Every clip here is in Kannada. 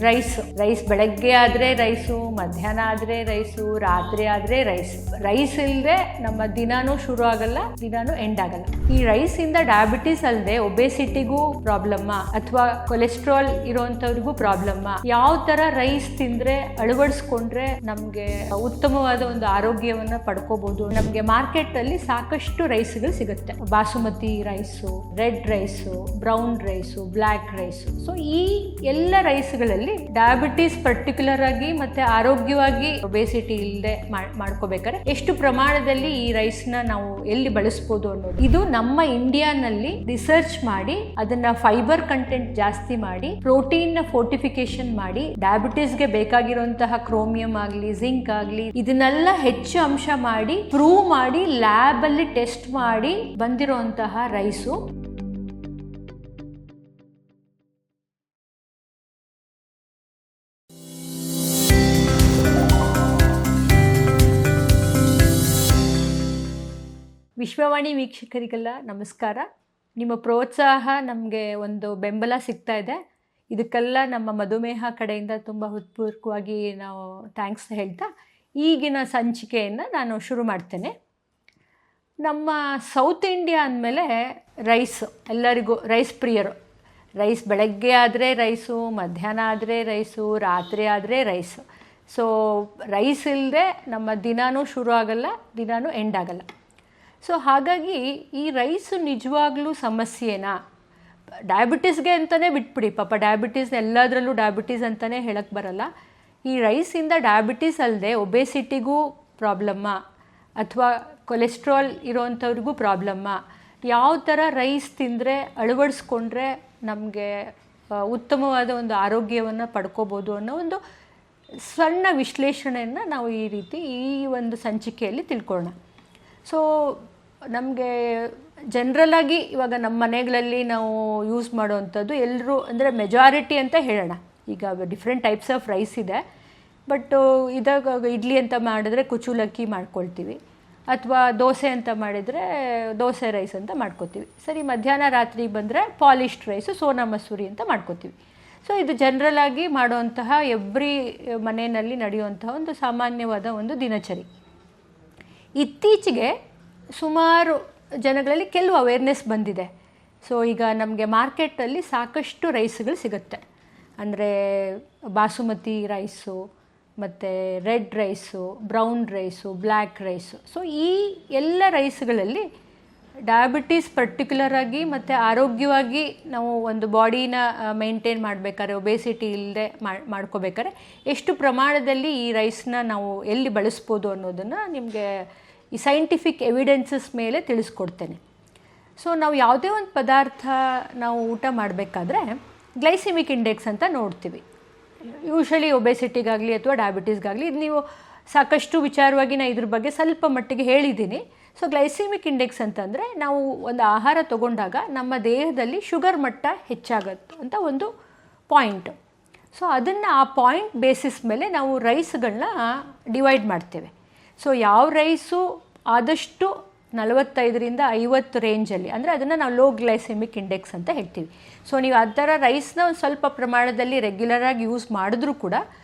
ರೈಸ್ ಬೆಳಗ್ಗೆ ಆದರೆ ರೈಸು, ಮಧ್ಯಾಹ್ನ ಆದರೆ ರೈಸು, ರಾತ್ರಿ ಆದರೆ ರೈಸ್ ಇಲ್ಲದೆ ನಮ್ಮ ದಿನಾನೂ ಶುರು ಆಗಲ್ಲ, ದಿನಾನೂ ಎಂಡ್ ಆಗಲ್ಲ. ಈ ರೈಸಿಂದ ಡಯಾಬಿಟಿಸ್ ಅಲ್ಲದೆ ಒಬೆಸಿಟಿಗೂ ಪ್ರಾಬ್ಲಮ್ಮ ಅಥವಾ ಕೊಲೆಸ್ಟ್ರಾಲ್ ಇರೋಂಥವ್ರಿಗೂ ಪ್ರಾಬ್ಲಮ್ಮ. ಯಾವ ಥರ ರೈಸ್ ತಿಂದರೆ ಅಳವಡಿಸ್ಕೊಂಡ್ರೆ ನಮಗೆ ಉತ್ತಮವಾದ ಒಂದು ಆರೋಗ್ಯವನ್ನು ಪಡ್ಕೋಬಹುದು. ನಮಗೆ ಮಾರ್ಕೆಟಲ್ಲಿ ಸಾಕಷ್ಟು ರೈಸ್ಗಳು ಸಿಗುತ್ತೆ. Basmati rice, red rice, brown rice, black rice. So ಈ ಎಲ್ಲ ರೈಸ್ಗಳಲ್ಲಿ ಡಯಾಬಿಟಿಸ್ ಪರ್ಟಿಕ್ಯುಲರ್ ಆಗಿ ಮತ್ತೆ ಆರೋಗ್ಯವಾಗಿ ಒಬೆಸಿಟಿ ಇಲ್ಲದೆ ಮಾಡ್ಕೋಬೇಕಾದ್ರೆ ಎಷ್ಟು ಪ್ರಮಾಣದಲ್ಲಿ ಈ ರೈಸ್ನ ನಾವು ಎಲ್ಲಿ ಬಳಸ್ಬೋದು ಅನ್ನೋದು. ಇದು ನಮ್ಮ ಇಂಡಿಯಾನಲ್ಲಿ ರಿಸರ್ಚ್ ಮಾಡಿ ಅದನ್ನ ಫೈಬರ್ ಕಂಟೆಂಟ್ ಜಾಸ್ತಿ ಮಾಡಿ, ಪ್ರೋಟೀನ್ ನ ಫೋರ್ಟಿಫಿಕೇಶನ್ ಮಾಡಿ, ಡಯಾಬಿಟಿಸ್ಗೆ ಬೇಕಾಗಿರುವಂತಹ ಕ್ರೋಮಿಯಂ ಆಗಲಿ, ಜಿಂಕ್ ಆಗಲಿ, ಇದನ್ನೆಲ್ಲ ಹೆಚ್ಚು ಅಂಶ ಮಾಡಿ ಪ್ರೂವ್ ಮಾಡಿ ಲ್ಯಾಬ್ ಅಲ್ಲಿ ಟೆಸ್ಟ್ ಮಾಡಿ ಬಂದಿರುವಂತಹ ರೈಸು. ವಿಶ್ವವಾಣಿ ವೀಕ್ಷಕರಿಗೆಲ್ಲ ನಮಸ್ಕಾರ. ನಿಮ್ಮ ಪ್ರೋತ್ಸಾಹ ನಮಗೆ ಒಂದು ಬೆಂಬಲ ಸಿಗ್ತಾ ಇದೆ. ಇದಕ್ಕೆಲ್ಲ ನಮ್ಮ ಮಧುಮೇಹ ಕಡೆಯಿಂದ ತುಂಬ ಹೃತ್ಪೂರ್ವಕವಾಗಿ ನಾವು ಥ್ಯಾಂಕ್ಸ್ ಹೇಳ್ತಾ ಈಗಿನ ಸಂಚಿಕೆಯನ್ನು ನಾನು ಶುರು ಮಾಡ್ತೇನೆ. ನಮ್ಮ ಸೌತ್ ಇಂಡಿಯಾ ಅಂದಮೇಲೆ ಎಲ್ಲರಿಗೂ ರೈಸ್ ಪ್ರಿಯರು. ರೈಸ್ ಬೆಳಗ್ಗೆ ಆದರೆ ರೈಸು, ಮಧ್ಯಾಹ್ನ ಆದರೆ ರೈಸು, ರಾತ್ರಿ ಆದರೆ ರೈಸು. ಸೊ ರೈಸ್ ಇಲ್ಲದೆ ನಮ್ಮ ದಿನಾನೂ ಶುರು ಆಗಲ್ಲ, ದಿನಾನೂ ಎಂಡ್ ಆಗಲ್ಲ. ಸೊ ಹಾಗಾಗಿ ಈ ರೈಸು ನಿಜವಾಗ್ಲೂ ಸಮಸ್ಯೆನಾ? ಡಯಾಬಿಟಿಸ್ಗೆ ಅಂತಲೇ ಬಿಟ್ಬಿಡಿ, ಪಾಪ ಡಯಾಬಿಟೀಸ್ ಎಲ್ಲದರಲ್ಲೂ ಡಯಾಬಿಟೀಸ್ ಅಂತಲೇ ಹೇಳಕ್ಕೆ ಬರಲ್ಲ. ಈ ರೈಸಿಂದ ಡಯಾಬಿಟೀಸ್ ಅಲ್ಲದೆ ಒಬೆಸಿಟಿಗೂ ಪ್ರಾಬ್ಲಮ್ಮ ಅಥವಾ ಕೊಲೆಸ್ಟ್ರಾಲ್ ಇರೋವಂಥವ್ರಿಗೂ ಪ್ರಾಬ್ಲಮ್ಮ. ಯಾವ ಥರ ರೈಸ್ ತಿಂದರೆ ಅಳವಡಿಸ್ಕೊಂಡ್ರೆ ನಮಗೆ ಉತ್ತಮವಾದ ಒಂದು ಆರೋಗ್ಯವನ್ನು ಪಡ್ಕೋಬೋದು ಅನ್ನೋ ಒಂದು ಸಣ್ಣ ವಿಶ್ಲೇಷಣೆಯನ್ನು ನಾವು ಈ ಒಂದು ಸಂಚಿಕೆಯಲ್ಲಿ ತಿಳ್ಕೊಳ್ಳೋಣ. ಸೊ ನಮಗೆ ಜನರಲಾಗಿ ಇವಾಗ ನಮ್ಮ ಮನೆಗಳಲ್ಲಿ ನಾವು ಯೂಸ್ ಮಾಡೋವಂಥದ್ದು ಎಲ್ಲರೂ ಅಂದರೆ ಮೆಜಾರಿಟಿ ಅಂತ ಹೇಳೋಣ. ಈಗ ಡಿಫ್ರೆಂಟ್ ಟೈಪ್ಸ್ ಆಫ್ ರೈಸ್ ಇದೆ. ಬಟ್ ಇದಾಗ ಇಡ್ಲಿ ಅಂತ ಮಾಡಿದ್ರೆ ಕುಚುಲಕ್ಕಿ ಮಾಡ್ಕೊಳ್ತೀವಿ, ಅಥವಾ ದೋಸೆ ಅಂತ ಮಾಡಿದರೆ ದೋಸೆ ರೈಸ್ ಅಂತ ಮಾಡ್ಕೋತೀವಿ. ಸರಿ, ಮಧ್ಯಾಹ್ನ ರಾತ್ರಿ ಬಂದರೆ ಪಾಲಿಶ್ಡ್ ರೈಸು, ಸೋನಾ ಮಸೂರಿ ಅಂತ ಮಾಡ್ಕೋತೀವಿ. ಸೊ ಇದು ಜನರಲಾಗಿ ಮಾಡುವಂತಹ ಎವ್ರಿ ಮನೆಯಲ್ಲಿ ನಡೆಯುವಂತಹ ಒಂದು ಸಾಮಾನ್ಯವಾದ ಒಂದು ದಿನಚರಿ. ಇತ್ತೀಚೆಗೆ ಸುಮಾರು ಜನಗಳಲ್ಲಿ ಕೆಲವು ಅವೇರ್ನೆಸ್ ಬಂದಿದೆ. ಸೊ ಈಗ ನಮಗೆ ಮಾರ್ಕೆಟಲ್ಲಿ ಸಾಕಷ್ಟು ರೈಸ್ಗಳು ಸಿಗುತ್ತೆ. ಅಂದರೆ ಬಾಸುಮತಿ ರೈಸು, ಮತ್ತು red rice, brown rice, black rice. So ಈ ಎಲ್ಲ ರೈಸ್ಗಳಲ್ಲಿ ಡಯಾಬಿಟೀಸ್ ಪರ್ಟಿಕ್ಯುಲರ್ ಆಗಿ ಮತ್ತು ಆರೋಗ್ಯವಾಗಿ ನಾವು ಒಂದು ಬಾಡಿನ ಮೇಂಟೈನ್ ಮಾಡಬೇಕಾದ್ರೆ, ಒಬೆಸಿಟಿ ಇಲ್ಲದೆ ಮಾಡ್ಕೋಬೇಕಾದ್ರೆ ಎಷ್ಟು ಪ್ರಮಾಣದಲ್ಲಿ ಈ ರೈಸ್ನ ನಾವು ಎಲ್ಲಿ ಬಳಸ್ಬೋದು ಅನ್ನೋದನ್ನು ನಿಮಗೆ ಈ ಸೈಂಟಿಫಿಕ್ ಎವಿಡೆನ್ಸಸ್ ಮೇಲೆ ತಿಳಿಸ್ಕೊಡ್ತೇನೆ. ಸೊ ನಾವು ಯಾವುದೇ ಒಂದು ಪದಾರ್ಥ ನಾವು ಊಟ ಮಾಡಬೇಕಾದ್ರೆ ಗ್ಲೈಸಿಮಿಕ್ ಇಂಡೆಕ್ಸ್ ಅಂತ ನೋಡ್ತೀವಿ. ಯೂಶಲಿ ಒಬೆಸಿಟಿಗಾಗಲಿ ಅಥವಾ ಡಯಾಬಿಟೀಸ್ಗಾಗಲಿ ಇದು ನೀವು ಸಾಕಷ್ಟು ವಿಚಾರವಾಗಿ ನಾನು ಇದ್ರ ಬಗ್ಗೆ ಸ್ವಲ್ಪ ಮಟ್ಟಿಗೆ ಹೇಳಿದ್ದೀನಿ. ಸೊ ಗ್ಲೈಸಿಮಿಕ್ ಇಂಡೆಕ್ಸ್ ಅಂತಂದರೆ ನಾವು ಒಂದು ಆಹಾರ ತಗೊಂಡಾಗ ನಮ್ಮ ದೇಹದಲ್ಲಿ ಶುಗರ್ ಮಟ್ಟ ಹೆಚ್ಚಾಗತ್ತೆ ಅಂತ ಒಂದು ಪಾಯಿಂಟು. ಸೊ ಅದನ್ನು ಆ ಪಾಯಿಂಟ್ ಬೇಸಿಸ್ ಮೇಲೆ ನಾವು ರೈಸ್ಗಳನ್ನ ಡಿವೈಡ್ ಮಾಡ್ತೇವೆ. ಸೊ ಯಾವ ರೈಸು ಆದಷ್ಟು 45ರಿಂದ 50 ರೇಂಜಲ್ಲಿ, ಅಂದರೆ ಅದನ್ನು ನಾವು ಲೋ ಗ್ಲೈಸೆಮಿಕ್ ಇಂಡೆಕ್ಸ್ ಅಂತ ಹೇಳ್ತೀವಿ. ಸೊ ನೀವು ಆ ಥರ ರೈಸ್ನ ಒಂದು ಸ್ವಲ್ಪ ಪ್ರಮಾಣದಲ್ಲಿ ರೆಗ್ಯುಲರಾಗಿ ಯೂಸ್ ಮಾಡಿದ್ರೂ ಕೂಡ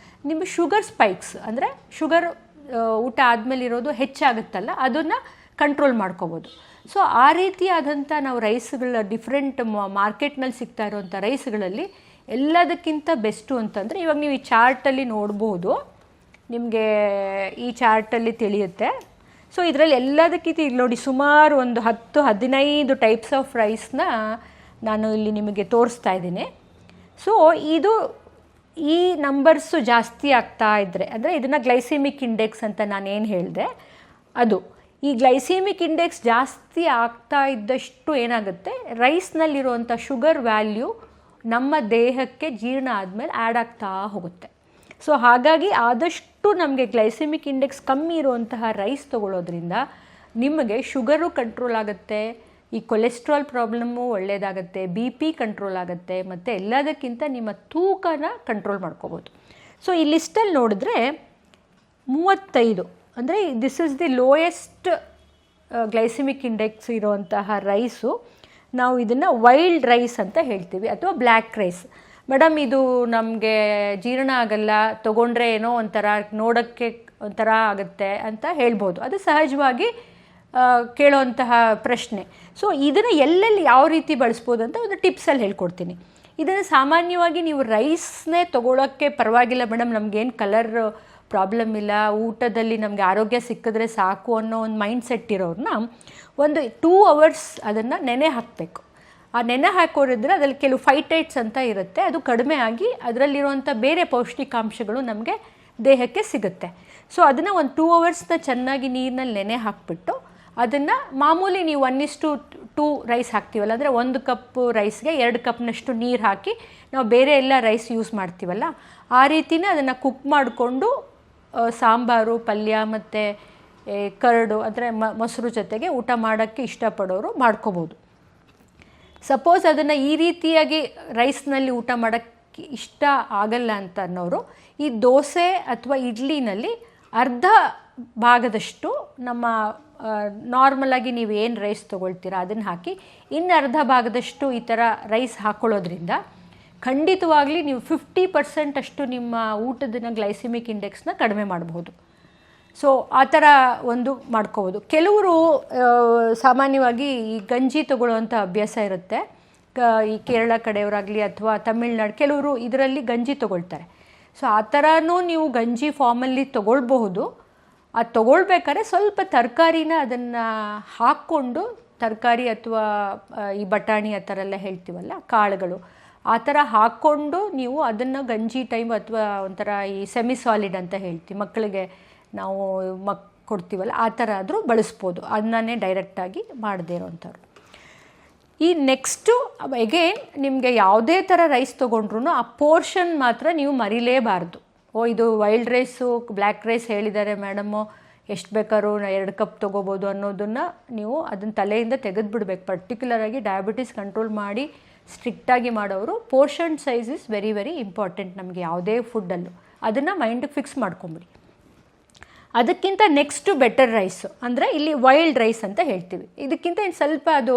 ನಿಮ್ಮ ಶುಗರ್ ಸ್ಪೈಕ್ಸ್, ಅಂದರೆ ಶುಗರ್ ಊಟ ಆದಮೇಲೆ ಇರೋದು ಹೆಚ್ಚಾಗುತ್ತಲ್ಲ, ಅದನ್ನು ಕಂಟ್ರೋಲ್ ಮಾಡ್ಕೋಬೋದು. ಸೊ ಆ ರೀತಿಯಾದಂಥ ನಾವು ರೈಸ್ಗಳ ಡಿಫ್ರೆಂಟ್ ಮಾರ್ಕೆಟ್ನಲ್ಲಿ ಸಿಗ್ತಾ ಇರೋವಂಥ ರೈಸ್ಗಳಲ್ಲಿ ಎಲ್ಲದಕ್ಕಿಂತ ಬೆಸ್ಟು ಅಂತಂದರೆ ಇವಾಗ ನೀವು ಈ ಚಾರ್ಟಲ್ಲಿ ನೋಡ್ಬೋದು, ನಿಮಗೆ ಈ ಚಾರ್ಟಲ್ಲಿ ತಿಳಿಯುತ್ತೆ. ಸೊ ಇದರಲ್ಲಿ ಎಲ್ಲದಕ್ಕಿಂತ ಇಲ್ಲಿ ನೋಡಿ ಸುಮಾರು ಒಂದು 10-15 ಟೈಪ್ಸ್ ಆಫ್ ರೈಸ್ನ ನಾನು ಇಲ್ಲಿ ನಿಮಗೆ ತೋರಿಸ್ತಾ ಇದ್ದೀನಿ. ಸೊ ಈ ನಂಬರ್ಸು ಜಾಸ್ತಿ ಆಗ್ತಾ ಇದ್ದರೆ, ಅಂದರೆ ಇದನ್ನು ಗ್ಲೈಸೆಮಿಕ್ ಇಂಡೆಕ್ಸ್ ಅಂತ ನಾನೇನು ಹೇಳಿದೆ ಅದು. ಈ ಗ್ಲೈಸೆಮಿಕ್ ಇಂಡೆಕ್ಸ್ ಜಾಸ್ತಿ ಆಗ್ತಾ ಇದ್ದಷ್ಟು ಏನಾಗುತ್ತೆ, ರೈಸ್ನಲ್ಲಿರುವಂಥ ಶುಗರ್ ವ್ಯಾಲ್ಯೂ ನಮ್ಮ ದೇಹಕ್ಕೆ ಜೀರ್ಣ ಆದಮೇಲೆ ಆ್ಯಡ್ ಆಗ್ತಾ ಹೋಗುತ್ತೆ. ಸೊ ಹಾಗಾಗಿ ಆದಷ್ಟು ನಮಗೆ ಗ್ಲೈಸೆಮಿಕ್ ಇಂಡೆಕ್ಸ್ ಕಮ್ಮಿ ಇರುವಂತಹ ರೈಸ್ ತೊಗೊಳ್ಳೋದ್ರಿಂದ ನಿಮಗೆ ಶುಗರು ಕಂಟ್ರೋಲ್ ಆಗುತ್ತೆ, ಈ ಕೊಲೆಸ್ಟ್ರಾಲ್ ಪ್ರಾಬ್ಲಮ್ಮು ಒಳ್ಳೆಯದಾಗುತ್ತೆ, BP ಕಂಟ್ರೋಲ್ ಆಗುತ್ತೆ, ಮತ್ತು ಎಲ್ಲದಕ್ಕಿಂತ ನಿಮ್ಮ ತೂಕನ ಕಂಟ್ರೋಲ್ ಮಾಡ್ಕೋಬೋದು. ಸೊ ಈ ಲಿಸ್ಟಲ್ಲಿ ನೋಡಿದ್ರೆ 35, ಅಂದರೆ this is the lowest glycaemic index ಇರುವಂತಹ ರೈಸು. ನಾವು ಇದನ್ನು ವೈಲ್ಡ್ ರೈಸ್ ಅಂತ ಹೇಳ್ತೀವಿ, ಅಥವಾ ಬ್ಲ್ಯಾಕ್ ರೈಸ್. ಮೇಡಮ್ ಇದು ನಮಗೆ ಜೀರ್ಣ ಆಗಲ್ಲ, ತೊಗೊಂಡ್ರೆ ಏನೋ ಒಂಥರ ನೋಡೋಕ್ಕೆ ಒಂಥರ ಆಗುತ್ತೆ ಅಂತ ಹೇಳ್ಬೋದು. ಅದು ಸಹಜವಾಗಿ ಕೇಳೋವಂತಹ ಪ್ರಶ್ನೆ. ಸೊ ಇದನ್ನು ಎಲ್ಲೆಲ್ಲಿ ಯಾವ ರೀತಿ ಬಳಸ್ಬೋದು ಅಂತ ಒಂದು ಟಿಪ್ಸಲ್ಲಿ ಹೇಳ್ಕೊಡ್ತೀನಿ. ಇದನ್ನು ಸಾಮಾನ್ಯವಾಗಿ ನೀವು ರೈಸ್ನೇ ತೊಗೊಳೋಕ್ಕೆ ಪರವಾಗಿಲ್ಲ ಮೇಡಮ್, ನಮಗೇನು ಕಲರ್ ಪ್ರಾಬ್ಲಮ್ ಇಲ್ಲ, ಊಟದಲ್ಲಿ ನಮಗೆ ಆರೋಗ್ಯ ಸಿಕ್ಕಿದ್ರೆ ಸಾಕು ಅನ್ನೋ ಒಂದು ಮೈಂಡ್ ಸೆಟ್ ಇರೋರನ್ನ ಒಂದು 2 hours ಅದನ್ನು ನೆನೆ ಹಾಕಬೇಕು. ಆ ನೆನೆ ಹಾಕೋರಿದ್ರೆ ಅದರಲ್ಲಿ ಕೆಲವು ಫೈಟೇಟ್ಸ್ ಅಂತ ಇರುತ್ತೆ, ಅದು ಕಡಿಮೆ ಆಗಿ ಅದರಲ್ಲಿರುವಂಥ ಬೇರೆ ಪೌಷ್ಟಿಕಾಂಶಗಳು ನಮಗೆ ದೇಹಕ್ಕೆ ಸಿಗುತ್ತೆ. ಸೊ ಅದನ್ನು ಒಂದು 2 hours ಚೆನ್ನಾಗಿ ನೀರಿನಲ್ಲಿ ನೆನೆ ಹಾಕಿಬಿಟ್ಟು ಅದನ್ನು ಮಾಮೂಲಿ ನೀವು 1:2 ರೈಸ್ ಹಾಕ್ತೀವಲ್ಲ, ಅಂದರೆ 1 ಕಪ್ ರೈಸ್ಗೆ 2 ಕಪ್ನಷ್ಟು ನೀರು ಹಾಕಿ ನಾವು ಬೇರೆ ಎಲ್ಲ ರೈಸ್ ಯೂಸ್ ಮಾಡ್ತೀವಲ್ಲ ಆ ರೀತಿನೇ ಅದನ್ನು ಕುಕ್ ಮಾಡಿಕೊಂಡು ಸಾಂಬಾರು, ಪಲ್ಯ ಮತ್ತು ಕರಡು ಅಂದರೆ ಮೊಸರು ಜೊತೆಗೆ ಊಟ ಮಾಡೋಕ್ಕೆ ಇಷ್ಟಪಡೋರು ಮಾಡ್ಕೋಬೋದು. ಸಪೋಸ್ ಅದನ್ನು ಈ ರೀತಿಯಾಗಿ ರೈಸ್ನಲ್ಲಿ ಊಟ ಮಾಡೋಕ್ಕೆ ಇಷ್ಟ ಆಗಲ್ಲ ಅಂತ ಅನ್ನೋರು ಈ ದೋಸೆ ಅಥವಾ ಇಡ್ಲಿನಲ್ಲಿ ಅರ್ಧ ಭಾಗದಷ್ಟು ನಮ್ಮ ನಾರ್ಮಲಾಗಿ ನೀವು ಏನು ರೈಸ್ ತೊಗೊಳ್ತೀರಾ ಅದನ್ನು ಹಾಕಿ ಇನ್ನು ಅರ್ಧ ಭಾಗದಷ್ಟು ಈ ಥರ ರೈಸ್ ಹಾಕ್ಕೊಳ್ಳೋದ್ರಿಂದ ಖಂಡಿತವಾಗ್ಲಿ ನೀವು 50% ಅಷ್ಟು ನಿಮ್ಮ ಊಟದ ಗ್ಲೈಸಿಮಿಕ್ ಇಂಡೆಕ್ಸ್ನ ಕಡಿಮೆ ಮಾಡಬಹುದು. ಸೊ ಆ ಥರ ಒಂದು ಮಾಡ್ಕೋಬೋದು. ಕೆಲವರು ಸಾಮಾನ್ಯವಾಗಿ ಈ ಗಂಜಿ ತೊಗೊಳ್ಳೋವಂಥ ಅಭ್ಯಾಸ ಇರುತ್ತೆ. ಈ ಕೇರಳ ಕಡೆಯವರಾಗಲಿ ಅಥವಾ ತಮಿಳ್ನಾಡು ಕೆಲವರು ಇದರಲ್ಲಿ ಗಂಜಿ ತೊಗೊಳ್ತಾರೆ. ಸೊ ಆ ಥರನೂ ನೀವು ಗಂಜಿ ಫಾರ್ಮಲ್ಲಿ ತೊಗೊಳ್ಬಹುದು. ಅದು ತೊಗೊಳ್ಬೇಕಾದ್ರೆ ಸ್ವಲ್ಪ ತರಕಾರಿನ ಅದನ್ನು ಹಾಕ್ಕೊಂಡು, ತರಕಾರಿ ಅಥವಾ ಈ ಬಟಾಣಿ ಆ ಥರ ಎಲ್ಲ ಹೇಳ್ತೀವಲ್ಲ ಕಾಳುಗಳು, ಆ ಥರ ಹಾಕ್ಕೊಂಡು ನೀವು ಅದನ್ನು ಗಂಜಿ ಟೈಮ್ ಅಥವಾ ಒಂಥರ ಈ ಸೆಮಿ ಸಾಲಿಡ್ ಅಂತ ಹೇಳ್ತೀವಿ ಮಕ್ಕಳಿಗೆ ನಾವು ಕೊಡ್ತೀವಲ್ಲ ಆ ಥರ ಆದರೂ ಬಳಸ್ಬೋದು, ಅನ್ನನೇ ಡೈರೆಕ್ಟಾಗಿ ಮಾಡದೇ ಇರೋವಂಥವ್ರು. ಈ ನೆಕ್ಸ್ಟು ಎಗೇನ್ ನಿಮಗೆ ಯಾವುದೇ ಥರ ರೈಸ್ ತೊಗೊಂಡ್ರೂ ಆ ಪೋರ್ಷನ್ ಮಾತ್ರ ನೀವು ಮರಿಲೇಬಾರ್ದು. ಇದು ವೈಲ್ಡ್ ರೈಸು, ಬ್ಲ್ಯಾಕ್ ರೈಸ್ ಹೇಳಿದ್ದಾರೆ ಮೇಡಮು, ಎಷ್ಟು ಬೇಕಾದ್ರೂ 2 ಕಪ್ ತೊಗೋಬೋದು ಅನ್ನೋದನ್ನು ನೀವು ಅದನ್ನು ತಲೆಯಿಂದ ತೆಗೆದುಬಿಡ್ಬೇಕು. ಪರ್ಟಿಕ್ಯುಲರಾಗಿ ಡಯಾಬಿಟಿಸ್ ಕಂಟ್ರೋಲ್ ಮಾಡಿ ಸ್ಟ್ರಿಕ್ಟಾಗಿ ಮಾಡೋರು portion size is very very important ನಮಗೆ ಯಾವುದೇ ಫುಡ್ಡಲ್ಲೂ. ಅದನ್ನು ಮೈಂಡಿಗೆ ಫಿಕ್ಸ್ ಮಾಡ್ಕೊಂಬಿಡಿ. ಅದಕ್ಕಿಂತ ನೆಕ್ಸ್ಟು ಬೆಟರ್ ರೈಸು ಅಂದರೆ ಇಲ್ಲಿ ವೈಲ್ಡ್ ರೈಸ್ ಅಂತ ಹೇಳ್ತೀವಿ. ಇದಕ್ಕಿಂತ ಇನ್ನು ಸ್ವಲ್ಪ ಅದು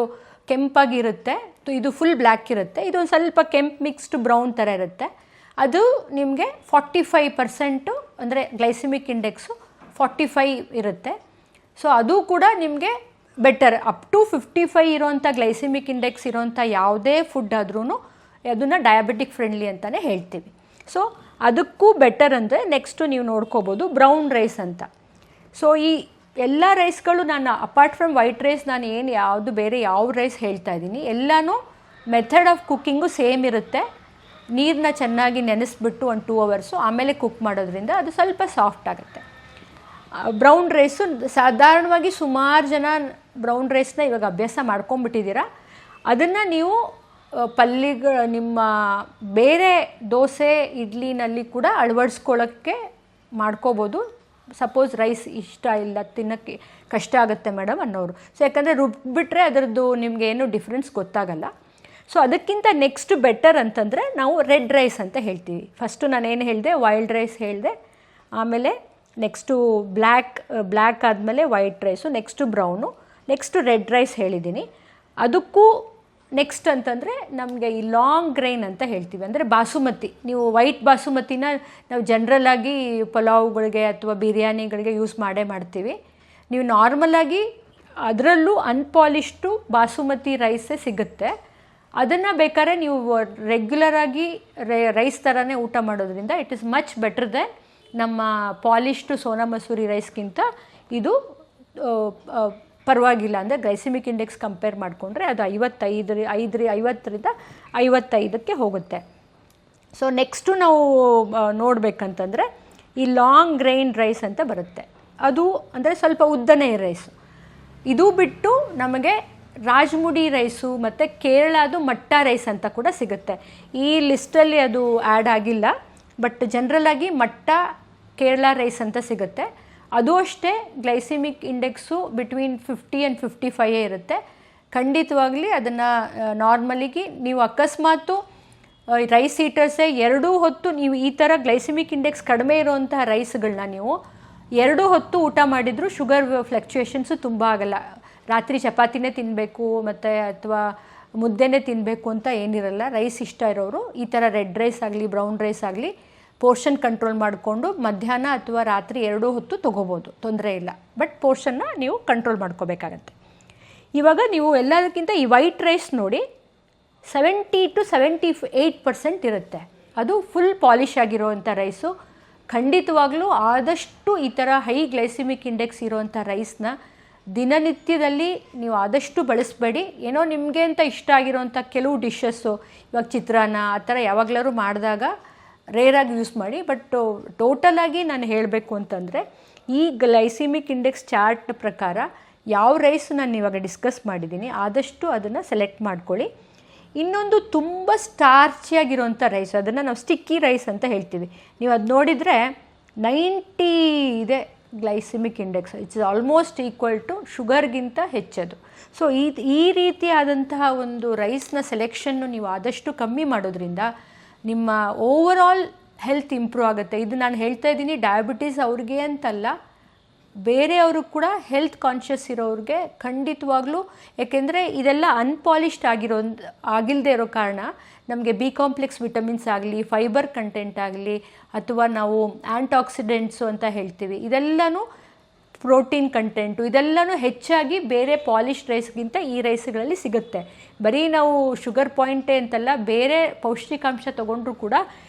ಕೆಂಪಾಗಿರುತ್ತೆ, ಇದು ಫುಲ್ ಬ್ಲ್ಯಾಕ್ ಇರುತ್ತೆ, ಇದು ಒಂದು ಸ್ವಲ್ಪ ಕೆಂಪು ಮಿಕ್ಸ್ಡ್ ಬ್ರೌನ್ ಥರ ಇರುತ್ತೆ. ಅದು ನಿಮಗೆ 45% ಅಂದರೆ ಗ್ಲೈಸಿಮಿಕ್ ಇಂಡೆಕ್ಸು 45 ಇರುತ್ತೆ. ಸೊ ಅದು ಕೂಡ ನಿಮಗೆ ಬೆಟರ್. ಅಪ್ ಟು 55 ಇರೋವಂಥ ಗ್ಲೈಸಿಮಿಕ್ ಇಂಡೆಕ್ಸ್ ಇರೋವಂಥ ಯಾವುದೇ ಫುಡ್ ಆದ್ರೂ ಅದನ್ನು ಡಯಾಬಿಟಿಕ್ ಫ್ರೆಂಡ್ಲಿ ಅಂತಲೇ ಹೇಳ್ತೀವಿ. ಸೊ ಅದಕ್ಕೂ ಬೆಟರ್ ಅಂದರೆ ನೆಕ್ಸ್ಟು ನೀವು ನೋಡ್ಕೋಬೋದು ಬ್ರೌನ್ ರೈಸ್ ಅಂತ. ಸೊ ಈ ಎಲ್ಲ ರೈಸ್ಗಳು ನಾನು ಅಪಾರ್ಟ್ ಫ್ರಮ್ ವೈಟ್ ರೈಸ್ ನಾನು ಏನು ಯಾವುದು ಬೇರೆ ಯಾವ ರೈಸ್ ಹೇಳ್ತಾ ಇದ್ದೀನಿ ಎಲ್ಲನೂ ಮೆಥಡ್ ಆಫ್ ಕುಕ್ಕಿಂಗು ಸೇಮ್ ಇರುತ್ತೆ. ನೀರನ್ನ ಚೆನ್ನಾಗಿ ನೆನೆಸ್ಬಿಟ್ಟು ಒಂದು 2 hours ಆಮೇಲೆ ಕುಕ್ ಮಾಡೋದ್ರಿಂದ ಅದು ಸ್ವಲ್ಪ ಸಾಫ್ಟ್ ಆಗುತ್ತೆ. ಬ್ರೌನ್ ರೈಸು ಸಾಧಾರಣವಾಗಿ ಸುಮಾರು ಜನ ಬ್ರೌನ್ ರೈಸ್ನ ಇವಾಗ ಅಭ್ಯಾಸ ಮಾಡ್ಕೊಂಬಿಟ್ಟಿದ್ದೀರಾ. ಅದನ್ನು ನೀವು ನಿಮ್ಮ ಬೇರೆ ದೋಸೆ ಇಡ್ಲಿನಲ್ಲಿ ಕೂಡ ಅಳವಡಿಸ್ಕೊಳ್ಳೋಕ್ಕೆ ಮಾಡ್ಕೋಬೋದು. ಸಪೋಸ್ ರೈಸ್ ಇಷ್ಟ ಇಲ್ಲ, ತಿನ್ನೋಕ್ಕೆ ಕಷ್ಟ ಆಗುತ್ತೆ ಮೇಡಮ್ ಅನ್ನೋರು. ಸೊ ಯಾಕಂದರೆ ರುಬ್ಬಿಟ್ರೆ ಅದರದ್ದು ನಿಮಗೆ ಏನೂ ಡಿಫ್ರೆನ್ಸ್ ಗೊತ್ತಾಗಲ್ಲ. ಸೊ ಅದಕ್ಕಿಂತ ನೆಕ್ಸ್ಟ್ ಬೆಟರ್ ಅಂತಂದರೆ ನಾವು ರೆಡ್ ರೈಸ್ ಅಂತ ಹೇಳ್ತೀವಿ. ಫಸ್ಟು ನಾನೇನು ಹೇಳಿದೆ, ವೈಲ್ಡ್ ರೈಸ್ ಹೇಳಿದೆ, ಆಮೇಲೆ ನೆಕ್ಸ್ಟು ಬ್ಲ್ಯಾಕ್ ಆದಮೇಲೆ white rice, next brown, next red rice ಹೇಳಿದ್ದೀನಿ. ಅದಕ್ಕೂ ನೆಕ್ಸ್ಟ್ ಅಂತಂದರೆ ನಮಗೆ ಈ ಲಾಂಗ್ ಗ್ರೈನ್ ಅಂತ ಹೇಳ್ತೀವಿ, ಅಂದರೆ ಬಾಸುಮತಿ. ನೀವು ವೈಟ್ ಬಾಸುಮತಿನ ನಾವು ಜನ್ರಲಾಗಿ ಪಲಾವ್ಗಳಿಗೆ ಅಥವಾ ಬಿರಿಯಾನಿಗಳಿಗೆ ಯೂಸ್ ಮಾಡ್ತೀವಿ. ನೀವು ನಾರ್ಮಲಾಗಿ ಅದರಲ್ಲೂ ಅನ್ಪಾಲಿಶ್ಡು ಬಾಸುಮತಿ ರೈಸೇ ಸಿಗುತ್ತೆ. ಅದನ್ನು ಬೇಕಾದ್ರೆ ನೀವು ರೆಗ್ಯುಲರಾಗಿ ರೈಸ್ ಥರನೇ ಊಟ ಮಾಡೋದ್ರಿಂದ it is much better than ನಮ್ಮ ಪಾಲಿಶ್ಡು ಸೋನಾ ಮಸೂರಿ ರೈಸ್ಗಿಂತ ಇದು ಪರವಾಗಿಲ್ಲ. ಅಂದರೆ ಗ್ಲೈಸಿಮಿಕ್ ಇಂಡೆಕ್ಸ್ ಕಂಪೇರ್ ಮಾಡಿಕೊಂಡ್ರೆ ಅದು 50ರಿಂದ 55ಕ್ಕೆ ಹೋಗುತ್ತೆ. ಸೊ ನೆಕ್ಸ್ಟು ನಾವು ನೋಡಬೇಕಂತಂದರೆ ಈ ಲಾಂಗ್ ಗ್ರೈನ್ ರೈಸ್ ಅಂತ ಬರುತ್ತೆ. ಅದು ಅಂದರೆ ಸ್ವಲ್ಪ ಉದ್ದನೇ ರೈಸು. ಇದು ಬಿಟ್ಟು ನಮಗೆ ರಾಜ್ಮುಡಿ ರೈಸು ಮತ್ತು ಕೇರಳದು ಮಟ್ಟ ರೈಸ್ ಅಂತ ಕೂಡ ಸಿಗುತ್ತೆ. ಈ ಲಿಸ್ಟಲ್ಲಿ ಅದು ಆ್ಯಡ್ ಆಗಿಲ್ಲ, ಬಟ್ ಜನರಲಾಗಿ ಮಟ್ಟ ಕೇರಳ ರೈಸ್ ಅಂತ ಸಿಗುತ್ತೆ. ಅದು ಅಷ್ಟೇ ಗ್ಲೈಸಿಮಿಕ್ ಇಂಡೆಕ್ಸು ಬಿಟ್ವೀನ್ 50 and 55 ಇರುತ್ತೆ. ಖಂಡಿತವಾಗಲಿ ಅದನ್ನು ನಾರ್ಮಲಿಗೆ ನೀವು ಅಕಸ್ಮಾತು ರೈಸ್ ಈಟರ್ಸೇ 2 ಹೊತ್ತು ನೀವು ಈ ಥರ ಗ್ಲೈಸಿಮಿಕ್ ಇಂಡೆಕ್ಸ್ ಕಡಿಮೆ ಇರುವಂತಹ ರೈಸ್ಗಳನ್ನ ನೀವು 2 ಹೊತ್ತು ಊಟ ಮಾಡಿದರೂ ಶುಗರ್ ಫ್ಲಕ್ಚುಯೇಷನ್ಸು ತುಂಬ ಆಗಲ್ಲ. ರಾತ್ರಿ ಚಪಾತಿನೇ ತಿನ್ನಬೇಕು ಮತ್ತು ಅಥವಾ ಮುದ್ದೆನೇ ತಿನ್ನಬೇಕು ಅಂತ ಏನಿರಲ್ಲ. ರೈಸ್ ಇಷ್ಟ ಇರೋರು ಈ ಥರ ರೆಡ್ ರೈಸ್ ಆಗಲಿ ಬ್ರೌನ್ ರೈಸ್ ಆಗಲಿ ಪೋರ್ಷನ್ ಕಂಟ್ರೋಲ್ ಮಾಡಿಕೊಂಡು ಮಧ್ಯಾಹ್ನ ಅಥವಾ ರಾತ್ರಿ 2 ಹೊತ್ತು ತೊಗೋಬೋದು, ತೊಂದರೆ ಇಲ್ಲ. ಬಟ್ ಪೋರ್ಷನ್ನ ನೀವು ಕಂಟ್ರೋಲ್ ಮಾಡ್ಕೋಬೇಕಾಗತ್ತೆ. ಇವಾಗ ನೀವು ಎಲ್ಲದಕ್ಕಿಂತ ಈ ವೈಟ್ ರೈಸ್ ನೋಡಿ 70 to 78% ಇರುತ್ತೆ. ಅದು ಫುಲ್ ಪಾಲಿಷ್ ಆಗಿರೋವಂಥ ರೈಸು. ಖಂಡಿತವಾಗ್ಲೂ ಆದಷ್ಟು ಈ ಥರ ಹೈ ಗ್ಲೈಸಿಮಿಕ್ ಇಂಡೆಕ್ಸ್ ಇರೋವಂಥ ರೈಸ್ನ ದಿನನಿತ್ಯದಲ್ಲಿ ನೀವು ಆದಷ್ಟು ಬಳಸಬೇಡಿ. ಏನೋ ನಿಮಗೆ ಅಂತ ಇಷ್ಟ ಆಗಿರೋವಂಥ ಕೆಲವು ಡಿಶಸ್ಸು, ಇವಾಗ ಚಿತ್ರಾನ್ನ ಆ ಥರ ಯಾವಾಗಲಾದ್ರು ಮಾಡಿದಾಗ ರೇರಾಗಿ ಯೂಸ್ ಮಾಡಿ. ಬಟ್ ಟೋಟಲಾಗಿ ನಾನು ಹೇಳಬೇಕು ಅಂತಂದರೆ ಈ ಗ್ಲೈಸಿಮಿಕ್ ಇಂಡೆಕ್ಸ್ ಚಾರ್ಟ್ ಪ್ರಕಾರ ಯಾವ ರೈಸ್ ನಾನು ಇವಾಗ ಡಿಸ್ಕಸ್ ಮಾಡಿದ್ದೀನಿ ಆದಷ್ಟು ಅದನ್ನು ಸೆಲೆಕ್ಟ್ ಮಾಡ್ಕೊಳ್ಳಿ. ಇನ್ನೊಂದು ತುಂಬ ಸ್ಟಾರ್ಚಿಯಾಗಿರೋಂಥ ರೈಸ್, ಅದನ್ನು ನಾವು ಸ್ಟಿಕ್ಕಿ ರೈಸ್ ಅಂತ ಹೇಳ್ತೀವಿ. ನೀವು ಅದು ನೋಡಿದರೆ 90 ಇದೆ glycemic index. It's almost equal to ಶುಗರ್ಗಿಂತ ಹೆಚ್ಚದು. ಸೊ ಈ ರೀತಿಯಾದಂತಹ ಒಂದು ರೈಸ್ನ ಸೆಲೆಕ್ಷನ್ನು ನೀವು ಆದಷ್ಟು ಕಮ್ಮಿ ಮಾಡೋದ್ರಿಂದ ನಿಮ್ಮ ಓವರಾಲ್ ಹೆಲ್ತ್ ಇಂಪ್ರೂವ್ ಆಗುತ್ತೆ. ಇದು ನಾನು ಹೇಳ್ತಾ ಇದ್ದೀನಿ ಡಯಾಬಿಟೀಸ್ ಅವ್ರಿಗೆ ಅಂತಲ್ಲ, ಬೇರೆಯವ್ರಿಗೆ ಕೂಡ ಹೆಲ್ತ್ ಕಾನ್ಷಿಯಸ್ ಇರೋರಿಗೆ ಖಂಡಿತವಾಗ್ಲೂ. ಏಕೆಂದರೆ ಇದೆಲ್ಲ ಅನ್ಪಾಲಿಷ್ಡ್ ಆಗಿಲ್ಲದೆ ಇರೋ ಕಾರಣ ನಮಗೆ ಬಿ ಕಾಂಪ್ಲೆಕ್ಸ್ ವಿಟಮಿನ್ಸ್ ಆಗಲಿ, ಫೈಬರ್ ಕಂಟೆಂಟ್ ಆಗಲಿ, ಅಥವಾ ನಾವು ಆ್ಯಂಟಾಕ್ಸಿಡೆಂಟ್ಸು ಅಂತ ಹೇಳ್ತೀವಿ, ಇದೆಲ್ಲನೂ ಪ್ರೋಟೀನ್ ಕಂಟೆಂಟು, ಇದೆಲ್ಲನೂ ಹೆಚ್ಚಾಗಿ ಬೇರೆ ಪಾಲಿಷ್ಡ್ ರೈಸ್ಗಿಂತ ಈ ರೈಸ್ಗಳಲ್ಲಿ ಸಿಗುತ್ತೆ. ಬರೀ ನಾವು ಶುಗರ್ ಪಾಯಿಂಟೇ ಅಂತಲ್ಲ, ಬೇರೆ ಪೌಷ್ಟಿಕಾಂಶ ತೊಗೊಂಡ್ರೂ ಕೂಡ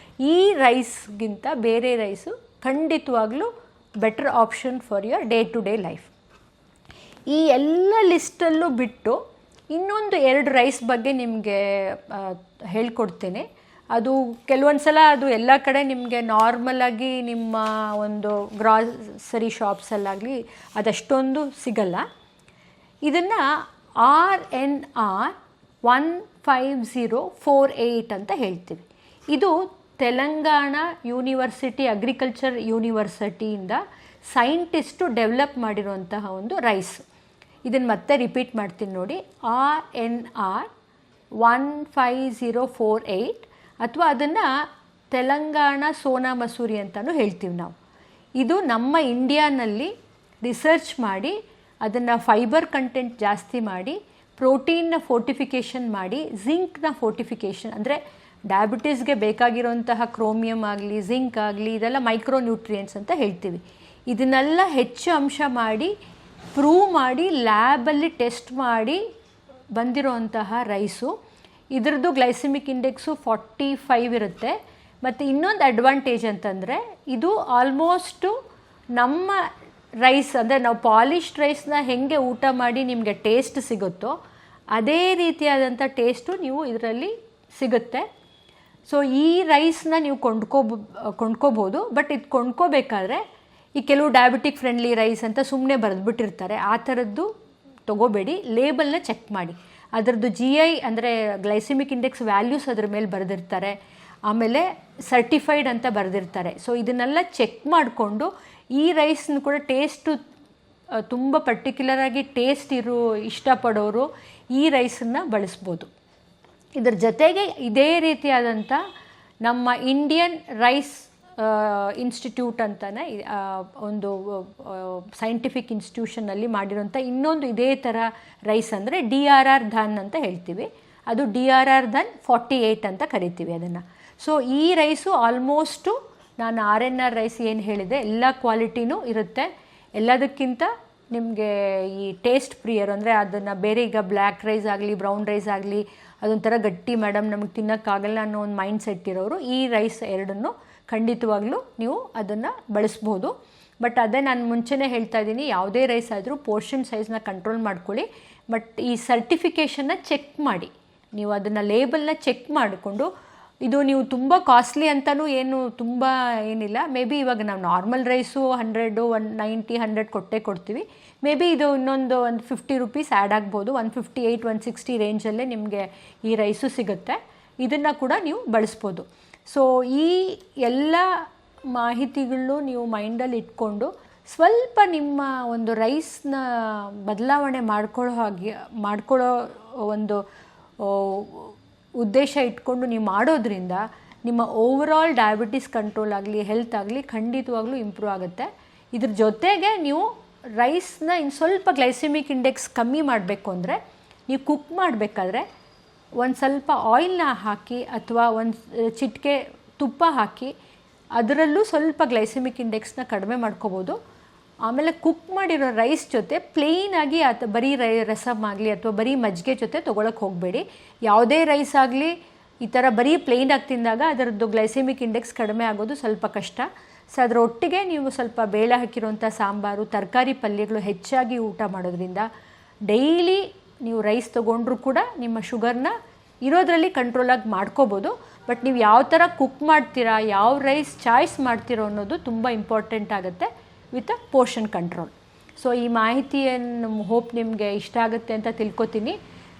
ಈ ರೈಸ್ಗಿಂತ ಬೇರೆ ರೈಸು ಖಂಡಿತವಾಗ್ಲೂ better option for your day to day life. ಈ ಎಲ್ಲ ಲಿಸ್ಟಲ್ಲೂ ಬಿಟ್ಟು ಇನ್ನೊಂದು 2 ರೈಸ್ ಬಗ್ಗೆ ನಿಮಗೆ ಹೇಳ್ಕೊಡ್ತೇನೆ. ಅದು ಕೆಲವೊಂದು ಸಲ ಅದು ಎಲ್ಲ ಕಡೆ ನಿಮಗೆ ನಾರ್ಮಲಾಗಿ ನಿಮ್ಮ ಒಂದು ಗ್ರಾಸರಿ ಶಾಪ್ಸಲ್ಲಾಗಲಿ ಅದಷ್ಟೊಂದು ಸಿಗಲ್ಲ. ಇದನ್ನು RNR 15048 ಅಂತ ಹೇಳ್ತೀವಿ. ಇದು ತೆಲಂಗಾಣ ಯೂನಿವರ್ಸಿಟಿ ಅಗ್ರಿಕಲ್ಚರ್ ಯೂನಿವರ್ಸಿಟಿಯಿಂದ ಸೈಂಟಿಸ್ಟು ಡೆವಲಪ್ ಮಾಡಿರುವಂತಹ ಒಂದು ರೈಸ್. ಇದನ್ನು ಮತ್ತೆ ರಿಪೀಟ್ ಮಾಡ್ತೀನಿ ನೋಡಿ, RNR 15048, ಅಥವಾ ಅದನ್ನು ತೆಲಂಗಾಣ ಸೋನಾ ಮಸೂರಿ ಅಂತಲೂ ಹೇಳ್ತೀವಿ ನಾವು. ಇದು ನಮ್ಮ ಇಂಡಿಯಾನಲ್ಲಿ ರಿಸರ್ಚ್ ಮಾಡಿ ಅದನ್ನು ಫೈಬರ್ ಕಂಟೆಂಟ್ ಜಾಸ್ತಿ ಮಾಡಿ, ಪ್ರೋಟೀನ್ನ ಫೋರ್ಟಿಫಿಕೇಷನ್ ಮಾಡಿ, ಜಿಂಕ್ನ ಫೋರ್ಟಿಫಿಕೇಷನ್, ಅಂದರೆ ಡಯಾಬಿಟೀಸ್ಗೆ ಬೇಕಾಗಿರೋಂತಹ ಕ್ರೋಮಿಯಮ್ ಆಗಲಿ, ಜಿಂಕ್ ಆಗಲಿ, ಇದೆಲ್ಲ ಮೈಕ್ರೋ ನ್ಯೂಟ್ರಿಯೆಂಟ್ಸ್ ಅಂತ ಹೇಳ್ತೀವಿ. ಇದನ್ನೆಲ್ಲ ಹೆಚ್ಚು ಅಂಶ ಮಾಡಿ ಪ್ರೂವ್ ಮಾಡಿ ಲ್ಯಾಬಲ್ಲಿ ಟೆಸ್ಟ್ ಮಾಡಿ ಬಂದಿರೋಂತಹ ರೈಸು. ಇದರದ್ದು ಗ್ಲೈಸಿಮಿಕ್ ಇಂಡೆಕ್ಸು 45 ಇರುತ್ತೆ. ಮತ್ತು ಇನ್ನೊಂದು ಅಡ್ವಾಂಟೇಜ್ ಅಂತಂದರೆ ಇದು ಆಲ್ಮೋಸ್ಟು ನಮ್ಮ ರೈಸ್, ಅಂದರೆ ನಾವು ಪಾಲಿಷ್ಡ್ ರೈಸ್ನ ಹೆಂಗೆ ಊಟ ಮಾಡಿ ನಿಮಗೆ ಟೇಸ್ಟ್ ಸಿಗುತ್ತೋ ಅದೇ ರೀತಿಯಾದಂಥ ಟೇಸ್ಟು ನೀವು ಇದರಲ್ಲಿ ಸಿಗುತ್ತೆ. ಸೊ ಈ ರೈಸ್ನ ನೀವು ಕೊಂಡ್ಕೋಬೋದು. ಬಟ್ ಇದು ಕೊಂಡ್ಕೋಬೇಕಾದ್ರೆ ಈ ಕೆಲವು ಡಯಾಬಿಟಿಕ್ ಫ್ರೆಂಡ್ಲಿ ರೈಸ್ ಅಂತ ಸುಮ್ಮನೆ ಬರೆದ್ಬಿಟ್ಟಿರ್ತಾರೆ, ಆ ಥರದ್ದು ತೊಗೋಬೇಡಿ. ಲೇಬಲ್ನ ಚೆಕ್ ಮಾಡಿ, ಅದರದ್ದು GI ಅಂದರೆ ಗ್ಲೈಸಿಮಿಕ್ ಇಂಡೆಕ್ಸ್ ವ್ಯಾಲ್ಯೂಸ್ ಅದ್ರ ಮೇಲೆ ಬರೆದಿರ್ತಾರೆ, ಆಮೇಲೆ ಸರ್ಟಿಫೈಡ್ ಅಂತ ಬರೆದಿರ್ತಾರೆ. ಸೊ ಇದನ್ನೆಲ್ಲ ಚೆಕ್ ಮಾಡಿಕೊಂಡು ಈ ರೈಸ್ನ ಕೂಡ ಟೇಸ್ಟು ತುಂಬ ಪರ್ಟಿಕ್ಯುಲರಾಗಿ ಟೇಸ್ಟ್ ಇಷ್ಟಪಡೋರು ಈ ರೈಸನ್ನು ಬಳಸ್ಬೋದು. ಇದರ ಜೊತೆಗೆ ಇದೇ ರೀತಿಯಾದಂಥ ನಮ್ಮ ಇಂಡಿಯನ್ ರೈಸ್ ಇನ್ಸ್ಟಿಟ್ಯೂಟ್ ಅಂತಲೇ ಒಂದು ಸೈಂಟಿಫಿಕ್ ಇನ್ಸ್ಟಿಟ್ಯೂಷನಲ್ಲಿ ಮಾಡಿರೋಂಥ ಇನ್ನೊಂದು ಇದೇ ಥರ ರೈಸ್ ಅಂದರೆ DRR ಧನ್ ಅಂತ ಹೇಳ್ತೀವಿ. ಅದು DRR ಧನ್ 48 ಅಂತ ಕರಿತೀವಿ ಅದನ್ನು. ಸೊ ಈ ರೈಸು ಆಲ್ಮೋಸ್ಟು ನಾನು RNR ರೈಸ್ ಏನು ಹೇಳಿದೆ ಎಲ್ಲ ಕ್ವಾಲಿಟಿನೂ ಇರುತ್ತೆ. ಎಲ್ಲದಕ್ಕಿಂತ ನಿಮಗೆ ಈ ಟೇಸ್ಟ್ ಪ್ರಿಯರು, ಅಂದರೆ ಅದನ್ನು ಬೇರೆ ಈಗ ಬ್ಲ್ಯಾಕ್ ರೈಸ್ ಆಗಲಿ ಬ್ರೌನ್ ರೈಸ್ ಆಗಲಿ ಅದೊಂಥರ ಗಟ್ಟಿ ಮೇಡಮ್ ನಮಗೆ ತಿನ್ನೋಕ್ಕಾಗಲ್ಲ ಅನ್ನೋ ಒಂದು ಮೈಂಡ್ ಸೆಟ್ ಇರೋರು ಈ ರೈಸ್ ಎರಡನ್ನೂ ಖಂಡಿತವಾಗ್ಲೂ ನೀವು ಅದನ್ನು ಬಳಸ್ಬೋದು. ಬಟ್ ಅದೇ ನಾನು ಮುಂಚೆನೇ ಹೇಳ್ತಾ ಇದ್ದೀನಿ, ಯಾವುದೇ ರೈಸ್ ಆದರೂ ಪೋರ್ಷನ್ ಸೈಜ್ನ ಕಂಟ್ರೋಲ್ ಮಾಡ್ಕೊಳ್ಳಿ. ಬಟ್ ಈ ಸರ್ಟಿಫಿಕೇಷನ್ನ ಚೆಕ್ ಮಾಡಿ, ನೀವು ಅದನ್ನು ಲೇಬಲ್ನ ಚೆಕ್ ಮಾಡಿಕೊಂಡು, ಇದು ನೀವು ತುಂಬ ಕಾಸ್ಟ್ಲಿ ಅಂತಲೂ ಏನು ತುಂಬ ಏನಿಲ್ಲ. ಮೇ ಬಿ ಇವಾಗ ನಾವು ನಾರ್ಮಲ್ ರೈಸು 100, 190, 100 ಕೊಡ್ತೀವಿ. ಮೇ ಬಿ ಇದು ಇನ್ನೊಂದು 50 ರೂಪೀಸ್ ಆ್ಯಡ್ ಆಗ್ಬೋದು. 158, 160 ರೇಂಜಲ್ಲೇ ನಿಮಗೆ ಈ ರೈಸು ಸಿಗುತ್ತೆ. ಇದನ್ನು ಕೂಡ ನೀವು ಬಳಸ್ಬೋದು. ಸೊ ಈ ಎಲ್ಲ ಮಾಹಿತಿಗಳು ನೀವು ಮೈಂಡಲ್ಲಿ ಇಟ್ಕೊಂಡು ಸ್ವಲ್ಪ ನಿಮ್ಮ ಒಂದು ರೈಸ್ನ ಬದಲಾವಣೆ ಮಾಡ್ಕೊಳ್ಳೋ ಒಂದು ಉದ್ದೇಶ ಇಟ್ಕೊಂಡು ನೀವು ಮಾಡೋದ್ರಿಂದ ನಿಮ್ಮ ಓವರಾಲ್ ಡಯಾಬಿಟಿಸ್ ಕಂಟ್ರೋಲ್ ಆಗಲಿ ಹೆಲ್ತ್ ಆಗಲಿ ಖಂಡಿತವಾಗ್ಲೂ ಇಂಪ್ರೂವ್ ಆಗುತ್ತೆ. ಇದ್ರ ಜೊತೆಗೆ ನೀವು ರೈಸ್ನ ಇನ್ನು ಸ್ವಲ್ಪ ಗ್ಲೈಸಿಮಿಕ್ ಇಂಡೆಕ್ಸ್ ಕಮ್ಮಿ ಮಾಡಬೇಕು ಅಂದರೆ ನೀವು ಕುಕ್ ಮಾಡಬೇಕಾದ್ರೆ ಒಂದು ಸ್ವಲ್ಪ ಆಯಿಲ್ನ ಹಾಕಿ ಅಥವಾ ಒಂದು ಚಿಟಿಕೆ ತುಪ್ಪ ಹಾಕಿ ಅದರಲ್ಲೂ ಸ್ವಲ್ಪ ಗ್ಲೈಸೆಮಿಕ್ ಇಂಡೆಕ್ಸ್ನ ಕಡಿಮೆ ಮಾಡ್ಕೋಬೋದು. ಆಮೇಲೆ ಕುಕ್ ಮಾಡಿರೋ ರೈಸ್ ಜೊತೆ ಪ್ಲೇನಾಗಿ ಬರೀ ರಸಮ್ ಆಗಲಿ ಅಥವಾ ಬರೀ ಮಜ್ಜಿಗೆ ಜೊತೆ ತೊಗೊಳಕ್ಕೆ ಹೋಗಬೇಡಿ. ಯಾವುದೇ ರೈಸ್ ಆಗಲಿ ಈ ಥರ ಬರೀ ಪ್ಲೇನಾಗಿ ತಿಂದಾಗ ಅದರದ್ದು ಗ್ಲೈಸೆಮಿಕ್ ಇಂಡೆಕ್ಸ್ ಕಡಿಮೆ ಆಗೋದು ಸ್ವಲ್ಪ ಕಷ್ಟ. ಸೊ ಅದರ ಒಟ್ಟಿಗೆ ನೀವು ಸ್ವಲ್ಪ ಬೇಳೆ ಹಾಕಿರೋಂಥ ಸಾಂಬಾರು, ತರಕಾರಿ, ಪಲ್ಯಗಳು ಹೆಚ್ಚಾಗಿ ಊಟ ಮಾಡೋದ್ರಿಂದ ಡೈಲಿ ನೀವು ರೈಸ್ ತೊಗೊಂಡ್ರೂ ಕೂಡ ನಿಮ್ಮ ಶುಗರ್ನ ಇರೋದರಲ್ಲಿ ಕಂಟ್ರೋಲಾಗಿ ಮಾಡ್ಕೋಬೋದು. ಬಟ್ ನೀವು ಯಾವ ಥರ ಕುಕ್ ಮಾಡ್ತೀರಾ, ಯಾವ ರೈಸ್ ಚಾಯ್ಸ್ ಮಾಡ್ತೀರೋ ಅನ್ನೋದು ತುಂಬ ಇಂಪಾರ್ಟೆಂಟ್ ಆಗುತ್ತೆ with a portion control. So ಈ ಮಾಹಿತಿಯನ್ನು ಹೋಪ್ ನಿಮಗೆ ಇಷ್ಟ ಆಗುತ್ತೆ ಅಂತ ತಿಳ್ಕೊತೀನಿ.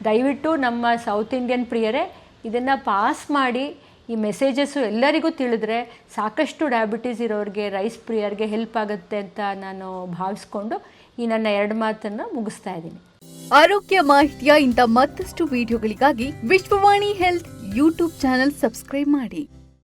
ದಯವಿಟ್ಟು ನಮ್ಮ ಸೌತ್ ಇಂಡಿಯನ್ ಪ್ರಿಯರೇ ಇದನ್ನು ಪಾಸ್ ಮಾಡಿ. ಈ ಮೆಸೇಜಸ್ಸು ಎಲ್ಲರಿಗೂ ತಿಳಿದ್ರೆ ಸಾಕಷ್ಟು ಡಯಾಬಿಟೀಸ್ ಇರೋರಿಗೆ, ರೈಸ್ ಪ್ರಿಯರಿಗೆ ಹೆಲ್ಪ್ ಆಗುತ್ತೆ ಅಂತ ನಾನು ಭಾವಿಸ್ಕೊಂಡು ಈ ನನ್ನ 2 ಮಾತನ್ನು ಮುಗಿಸ್ತಾ ಇದ್ದೀನಿ. ಆರೋಗ್ಯ ಮಾಹಿತಿಯ ಇಂಥ ಮತ್ತಷ್ಟು ವಿಡಿಯೋಗಳಿಗಾಗಿ Vishwavani health YouTube channel subscribe ಮಾಡಿ.